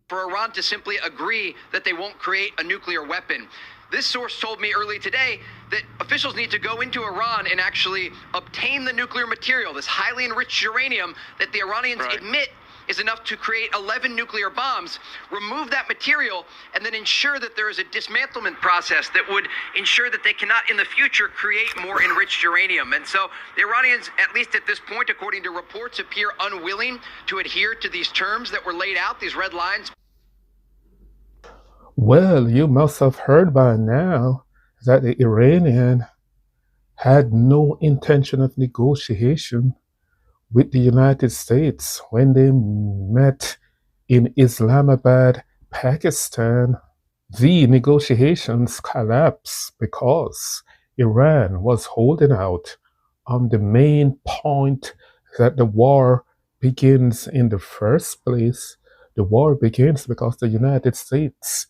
for Iran to simply agree that they won't create a nuclear weapon. This source told me early today that officials need to go into Iran and actually obtain the nuclear material, this highly enriched uranium that the Iranians admit is enough to create 11 nuclear bombs, remove that material, and then ensure that there is a dismantlement process that would ensure that they cannot in the future create more enriched uranium. And so the Iranians, at least at this point, according to reports, appear unwilling to adhere to these terms that were laid out, these red lines. Well, you must have heard by now that the Iranian had no intention of negotiation with the United States when they met in Islamabad, Pakistan. The negotiations collapsed because Iran was holding out on the main point that the war begins in the first place. The war begins because the United States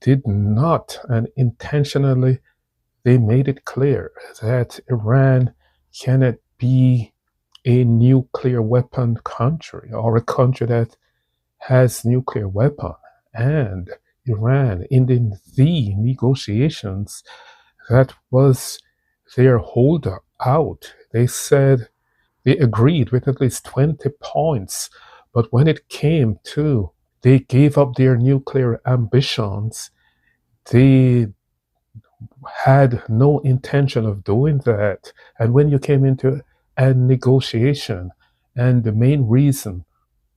did not, and intentionally they made it clear that Iran cannot be a nuclear weapon country or a country that has nuclear weapon. And Iran, in the negotiations, that was their holdout. They said they agreed with at least 20 points, but when it came to they gave up their nuclear ambitions, they had no intention of doing that. And when you came into a negotiation, and the main reason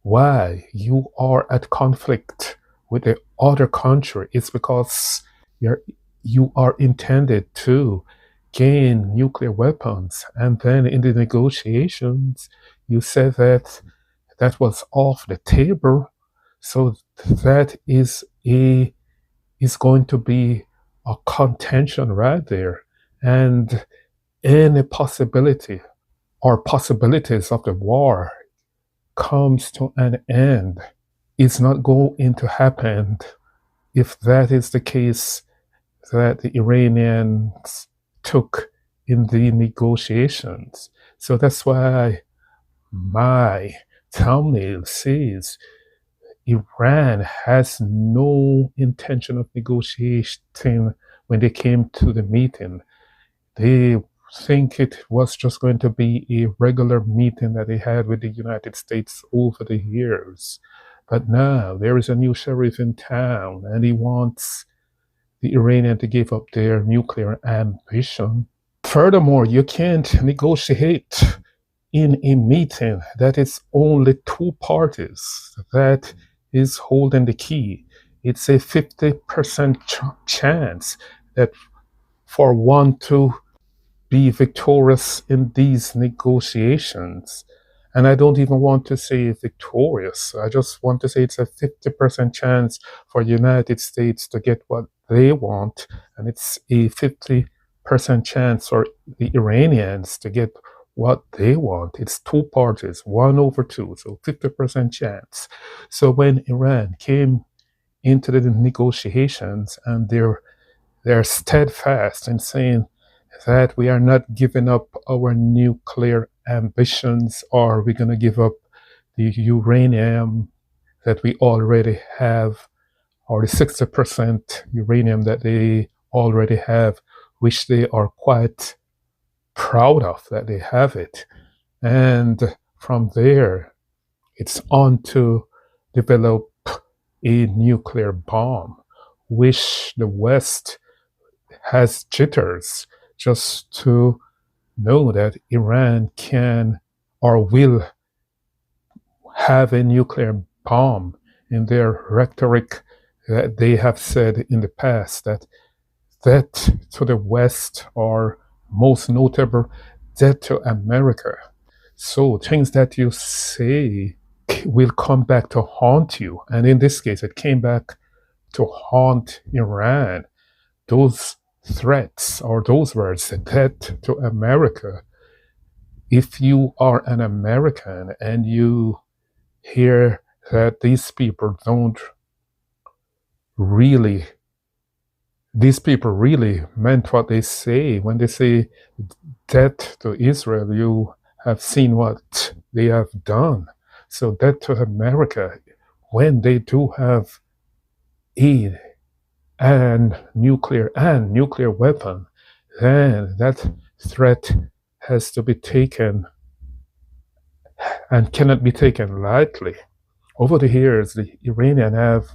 why you are at conflict with the other country is because you are intended to gain nuclear weapons, and then in the negotiations you said that that was off the table, so that is going to be a contention right there, and any possibility or possibilities of the war comes to an end. It's not going to happen if that is the case that the Iranians took in the negotiations. So that's why my thumbnail says Iran has no intention of negotiating when they came to the meeting. They think it was just going to be a regular meeting that they had with the United States over the years. But now there is a new sheriff in town, and he wants the Iranian to give up their nuclear ambition. Furthermore, you can't negotiate in a meeting that is only two parties that is holding the key. It's a 50% chance that for one to be victorious in these negotiations. And I don't even want to say victorious. I just want to say it's a 50% chance for the United States to get what they want, and it's a 50% chance for the Iranians to get what they want. It's two parties, 1/2, so 50% chance. So when Iran came into the negotiations, and they're steadfast in saying that we are not giving up our nuclear ambitions, or we're going to give up the uranium that we already have, or the 60% uranium that they already have, which they are quite proud of that they have it. And from there, it's on to develop a nuclear bomb, which the West has jitters just to know that Iran can or will have a nuclear bomb. In their rhetoric that they have said in the past, that to the West, or most notable, that to America. So things that you say will come back to haunt you. And in this case, it came back to haunt Iran. Those threats, or those words, that to America, if you are an American and you hear that these people really meant what they say when they say death to Israel, you have seen what they have done. So death to America when they do have a nuclear weapon, then that threat has to be taken and cannot be taken lightly. Over the years, the Iranians have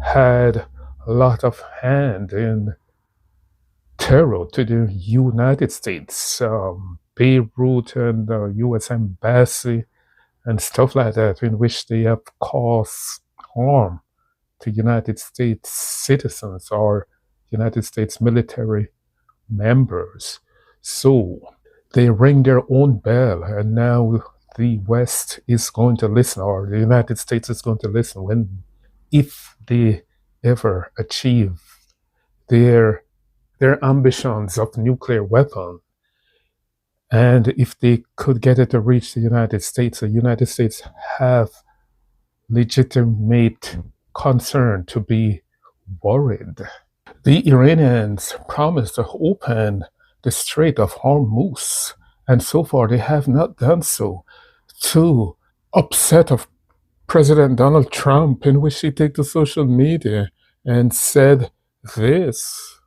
had a lot of hand in terror to the United States, Beirut and the U.S. Embassy and stuff like that, in which they have caused harm to United States citizens or United States military members. So they ring their own bell, and now the West is going to listen, or the United States is going to listen if they ever achieve their ambitions of nuclear weapon. And if they could get it to reach the United States have legitimate concern to be worried. The Iranians promised to open the Strait of Hormuz, and so far they have not done so, to upset of President Donald Trump, in which he took to social media and said this.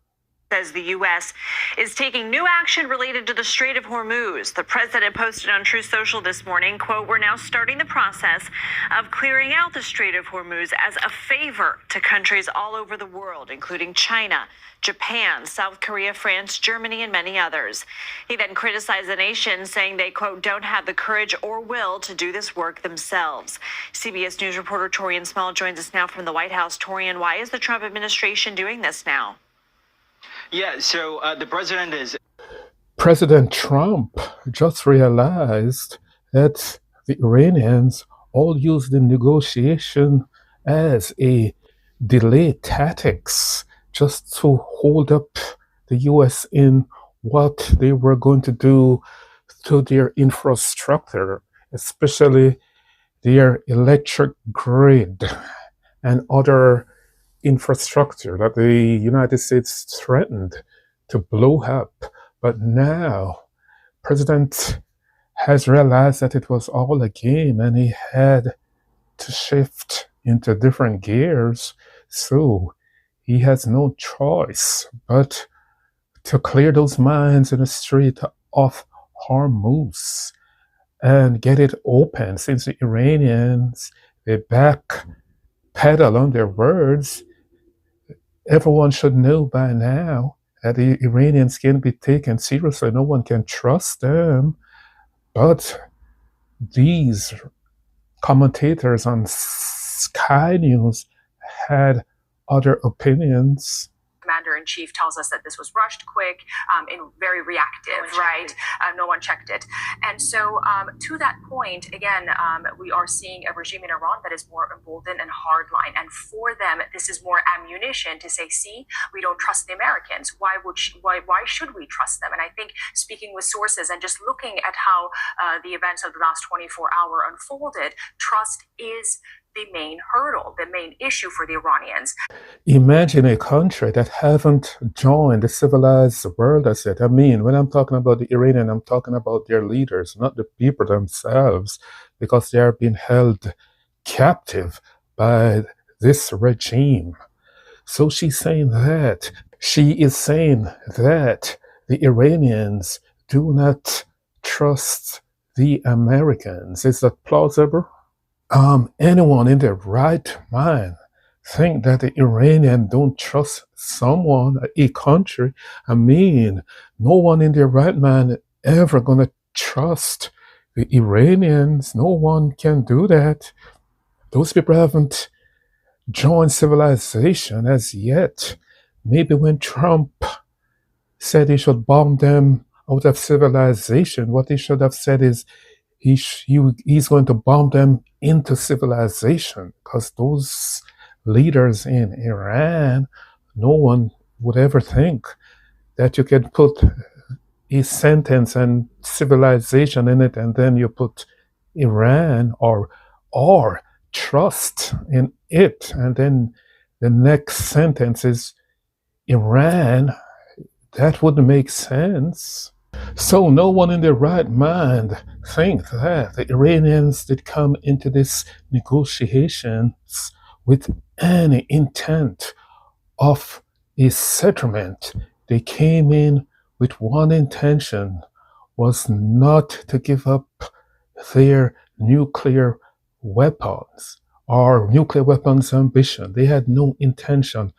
Says the U.S. is taking new action related to the Strait of Hormuz. The president posted on Truth Social this morning, quote, "We're now starting the process of clearing out the Strait of Hormuz as a favor to countries all over the world, including China, Japan, South Korea, France, Germany, and many others." He then criticized the nation, saying they, quote, "don't have the courage or will to do this work themselves." CBS News reporter Torian Small joins us now from the White House. Torian, why is the Trump administration doing this now? Yeah, so the President Trump just realized that the Iranians all use the negotiation as a delay tactics just to hold up the U.S. in what they were going to do to their infrastructure, especially their electric grid and other infrastructure that the United States threatened to blow up. But now President has realized that it was all a game and he had to shift into different gears. So he has no choice but to clear those mines in the Strait of Hormuz and get it open, since the Iranians, they backpedal on their words. Everyone should know by now that the Iranians can be taken seriously. No one can trust them. But these commentators on Sky News had other opinions. Commander-in-Chief tells us that this was rushed, quick, and very reactive, right? No one checked it. And so to that point, again, we are seeing a regime in Iran that is more emboldened and hardline. And for them, this is more ammunition to say, see, we don't trust the Americans. Why should we trust them? And I think speaking with sources and just looking at how the events of the last 24 hours unfolded, trust is the main hurdle, the main issue for the Iranians. Imagine a country that haven't joined the civilized world as yet. I mean, when I'm talking about the Iranian, I'm talking about their leaders, not the people themselves, because they are being held captive by this regime. So she is saying that the Iranians do not trust the Americans. Is that plausible? Anyone in their right mind think that the Iranians don't trust someone, a country? I mean, no one in their right mind ever gonna trust the Iranians. No one can do that. Those people haven't joined civilization as yet. Maybe when Trump said he should bomb them out of civilization, what he should have said is he's going to bomb them into civilization, because those leaders in Iran, no one would ever think that you can put a sentence and civilization in it and then you put Iran or trust in it, and then the next sentence is Iran. That wouldn't make sense. So no one in their right mind think that the Iranians did come into this negotiations with any intent of a settlement. They came in with one intention, was not to give up their nuclear weapons or nuclear weapons ambition. They had no intention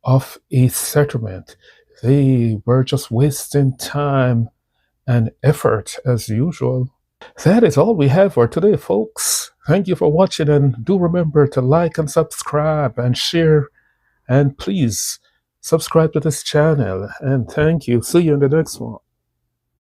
of a settlement. They were just wasting time and effort as usual. That is all we have for today, folks. Thank you for watching, and do remember to like and subscribe and share, and please subscribe to this channel. And thank you. See you in the next one.